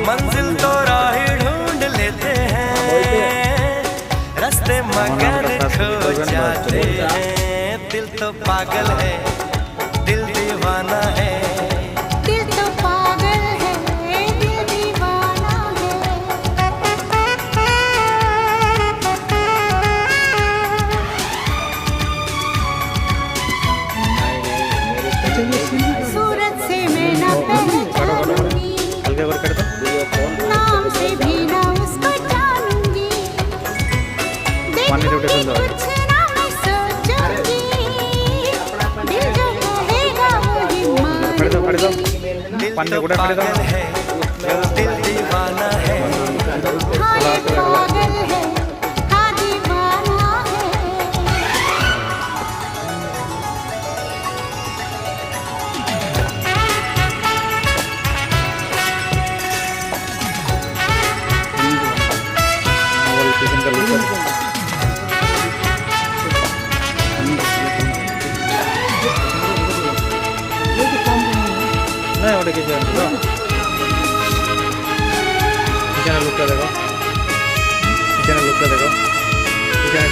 मंजिल तो राही ढूंढ लेते हैं, रास्ते मगर खो जाते हैं। दिल तो पागल है, दिल दीवाना है। दिल तो पागल है, दिल दीवाना है। सूरत से मैं ना पहचानूंगी, नाम से भी ना उसको जानूंगी। देखूंगी कुछ ना मैं सोचूंगी, दिल जो कहेगा वही मानूंगी। दिल तो पागल है, दिल दीवाना है। हाँ ये पागल है, हाँ दीवाना है। नहीं ওটা কিছু না এখানে লুকটা দেখো, এখানে লুকটা দেখো, এখানে